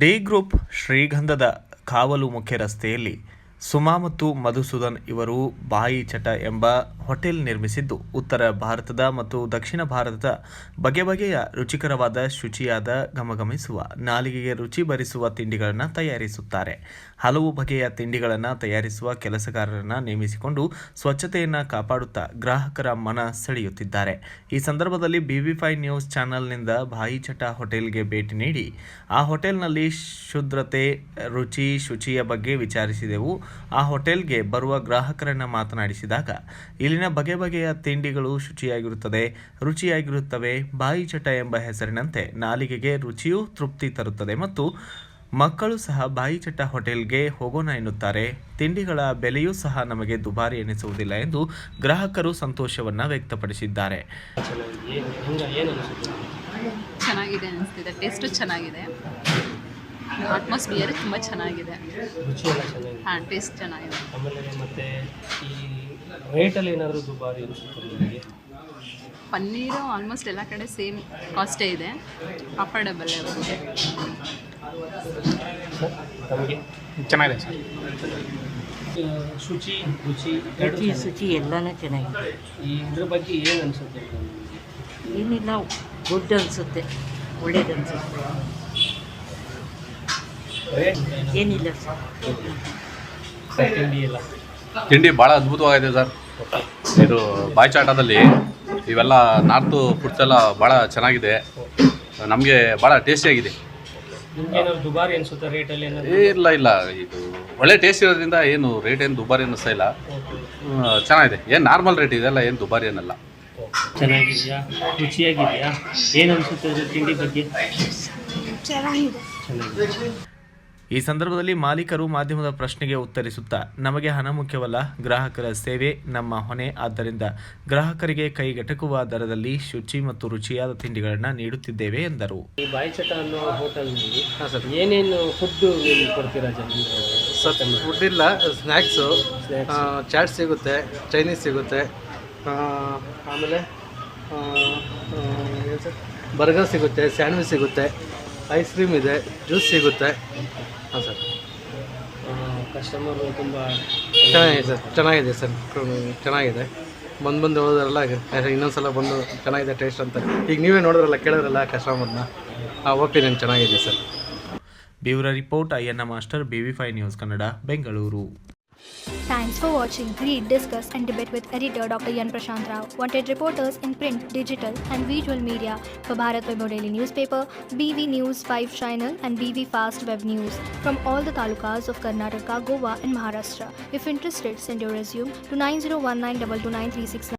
D group ಶ್ರೀಗಂಧದ ಕಾವಲು ಮುಖ್ಯ ರಸ್ತೆಯಲ್ಲಿ ಸುಮಾ ಮತ್ತು ಮಧುಸೂದನ್ ಇವರು ಬಾಯಿ ಚಟ ಎಂಬ ಹೋಟೆಲ್ ನಿರ್ಮಿಸಿದ್ದು, ಉತ್ತರ ಭಾರತದ ಮತ್ತು ದಕ್ಷಿಣ ಭಾರತದ ಬಗೆ ಬಗೆಯ ರುಚಿಕರವಾದ, ಶುಚಿಯಾದ, ಘಮಘಮಿಸುವ, ನಾಲಿಗೆಗೆ ರುಚಿ ಭರಿಸುವ ತಿಂಡಿಗಳನ್ನು ತಯಾರಿಸುತ್ತಾರೆ. ಹಲವು ಬಗೆಯ ತಿಂಡಿಗಳನ್ನು ತಯಾರಿಸುವ ಕೆಲಸಗಾರರನ್ನು ನೇಮಿಸಿಕೊಂಡು ಸ್ವಚ್ಛತೆಯನ್ನು ಕಾಪಾಡುತ್ತಾ ಗ್ರಾಹಕರ ಮನ ಸೆಳೆಯುತ್ತಿದ್ದಾರೆ. ಈ ಸಂದರ್ಭದಲ್ಲಿ BV5 ನ್ಯೂಸ್ ಚಾನೆಲ್ನಿಂದ ಬಾಯಿ ಚಟ ಹೋಟೆಲ್ಗೆ ಭೇಟಿ ನೀಡಿ ಆ ಹೋಟೆಲ್ನಲ್ಲಿ ಶುದ್ಧತೆ, ರುಚಿ, ಶುಚಿಯ ಬಗ್ಗೆ ವಿಚಾರಿಸಿದೆವು. ಆ ಹೋಟೆಲ್ಗೆ ಬರುವ ಗ್ರಾಹಕರನ್ನು ಮಾತನಾಡಿಸಿದಾಗ, ಇಲ್ಲಿನ ಬಗೆ ಬಗೆಯ ತಿಂಡಿಗಳು ರುಚಿಯಾಗಿರುತ್ತವೆ. ಬಾಯಿ ಚಟ ಎಂಬ ಹೆಸರಿನಂತೆ ನಾಲಿಗೆಗೆ ರುಚಿಯೂ ತೃಪ್ತಿ ತರುತ್ತದೆ ಮತ್ತು ಮಕ್ಕಳು ಸಹ ಬಾಯಿ ಚಟ ಹೋಟೆಲ್ಗೆ ಹೋಗೋಣ ಎನ್ನುತ್ತಾರೆ. ತಿಂಡಿಗಳ ಬೆಲೆಯೂ ಸಹ ನಮಗೆ ದುಬಾರಿ ಎನಿಸುವುದಿಲ್ಲ ಎಂದು ಗ್ರಾಹಕರು ಸಂತೋಷವನ್ನು ವ್ಯಕ್ತಪಡಿಸಿದ್ದಾರೆ. ಚೆನ್ನಾಗಿದೆ ಅನಿಸ್ತಿದೆ, ಟೇಸ್ಟು ಚೆನ್ನಾಗಿದೆ, ಅಟ್ಮಾಸ್ಫಿಯರ್ ತುಂಬ ಚೆನ್ನಾಗಿದೆ, ಹಾಂ ಟೇಸ್ಟ್ ಚೆನ್ನಾಗಿದೆ. ಆಮೇಲೆ ಮತ್ತೆ ಈ ರೇಟಲ್ಲಿ ಏನಾದರೂ ದುಬಾರಿ ಅನಿಸುತ್ತೆ ನಿಮಗೆ? ಪನ್ನೀರು ಆಲ್ಮೋಸ್ಟ್ ಎಲ್ಲ ಕಡೆ ಸೇಮ್ ಕಾಸ್ಟೇ ಇದೆ, ಅಫೋರ್ಡಬಲ್ ಅವರಿಗೆ. ನಮಗೆ ಚೆನ್ನಾಗಿದೆ ಸರ್. ಶುಚಿ ಶುಚಿ ಎಲ್ಲನೂ ಚೆನ್ನಾಗಿದೆ. ಇದ್ರ ಬಗ್ಗೆ ಏನು ಅನಿಸುತ್ತೆ ನಿಮಗೆ? ಏನಿಲ್ಲ, ಗುಡ್ ಅನಿಸುತ್ತೆ, ಒಳ್ಳೇದು ಅನಿಸುತ್ತೆ. ಏನಿಲ್ಲ ಸರ್, ತಿಂಡಿ ಎಲ್ಲ ತಿಂಡಿ ಭಾಳ ಅದ್ಭುತವಾಗಿದೆ ಸರ್. ಇದು ಬಾಯಿ ಚಾಟದಲ್ಲಿ ಇವೆಲ್ಲ ನಾರ್ತ್ ಫುಡ್ಸ್ ಎಲ್ಲ ಭಾಳ ಚೆನ್ನಾಗಿದೆ, ನಮಗೆ ಭಾಳ ಟೇಸ್ಟಿಯಾಗಿದೆ. ನಿಮ್ಗೆ ಏನಾದ್ರು ದುಬಾರಿ ಅನಿಸುತ್ತೆ ರೇಟಲ್ಲಿ? ಇಲ್ಲ, ಇದು ಒಳ್ಳೆ ಟೇಸ್ಟ್ ಇರೋದ್ರಿಂದ ಏನು ರೇಟ್ ಏನು ದುಬಾರಿ ಅನ್ನಿಸ್ತಾ ಇಲ್ಲ, ಚೆನ್ನಾಗಿದೆ. ಏನು ನಾರ್ಮಲ್ ರೇಟ್ ಇದೆಲ್ಲ, ಏನು ದುಬಾರಿ ಏನಲ್ಲ. ಚೆನ್ನಾಗಿದೆಯಾ, ರುಚಿಯಾಗಿದೆಯಾ, ಏನು ಅನಿಸುತ್ತೆ ತಿಂಡಿ ಬಗ್ಗೆ? ಚೆನ್ನಾಗಿದೆ. ಈ ಸಂದರ್ಭದಲ್ಲಿ ಮಾಲೀಕರು ಮಾಧ್ಯಮದ ಪ್ರಶ್ನೆಗೆ ಉತ್ತರಿಸುತ್ತಾ, ನಮಗೆ ಹಣ ಮುಖ್ಯವಲ್ಲ, ಗ್ರಾಹಕರ ಸೇವೆ ನಮ್ಮ ಹೊಣೆ. ಆದ್ದರಿಂದ ಗ್ರಾಹಕರಿಗೆ ಕೈಗೆಟಕುವ ದರದಲ್ಲಿ ಶುಚಿ ಮತ್ತು ರುಚಿಯಾದ ತಿಂಡಿಗಳನ್ನು ನೀಡುತ್ತಿದ್ದೇವೆ ಎಂದರು. ಈ ಬಾಯಿ ಚಟ ಅನ್ನೋ ಹೋಟೆಲ್ನಲ್ಲಿ ಏನೇನು ಫುಡ್ ನೀವು ಕೊಡ್ತೀರಾ ಜನರಿಗೆ? ಫುಡ್ ಇಲ್ಲ, ಸ್ನ್ಯಾಕ್ಸು, ಚಾಟ್ ಸಿಗುತ್ತೆ, ಚೈನೀಸ್ ಸಿಗುತ್ತೆ, ಆಮೇಲೆ ಬರ್ಗರ್ ಸಿಗುತ್ತೆ, ಸ್ಯಾಂಡ್ವಿಚ್ ಸಿಗುತ್ತೆ, ಐಸ್ ಕ್ರೀಮ್ ಇದೆ, ಜ್ಯೂಸ್ ಸಿಗುತ್ತೆ. ಹಾಂ ಸರ್. ಕಸ್ಟಮರು ತುಂಬ ಚೆನ್ನಾಗಿದೆ ಸರ್, ಚೆನ್ನಾಗಿದೆ. ಬಂದು ಹೋದ್ರಲ್ಲ ಇನ್ನೊಂದು ಸಲ ಬಂದು ಚೆನ್ನಾಗಿದೆ ಟೇಸ್ಟ್ ಅಂತ ಈಗ ನೀವೇ ನೋಡಿದ್ರಲ್ಲ, ಕೇಳಿದ್ರಲ್ಲ ಕಸ್ಟಮರ್ನ, ಆ ಒಪಿನಿಯನ್ ಚೆನ್ನಾಗಿದೆ sir. Bureau report Ayyanna master, BV5 news Kannada, Bengaluru. Thanks for watching. Read, discuss and debate with editor Dr. Yan Prashant Rao. Wanted reporters in print, digital and visual media for Bharat Vaibhav Daily Newspaper, BV News 5 Channel and BV Fast Web News from all the talukas of Karnataka, Goa and Maharashtra. If interested, send your resume to 9019229369.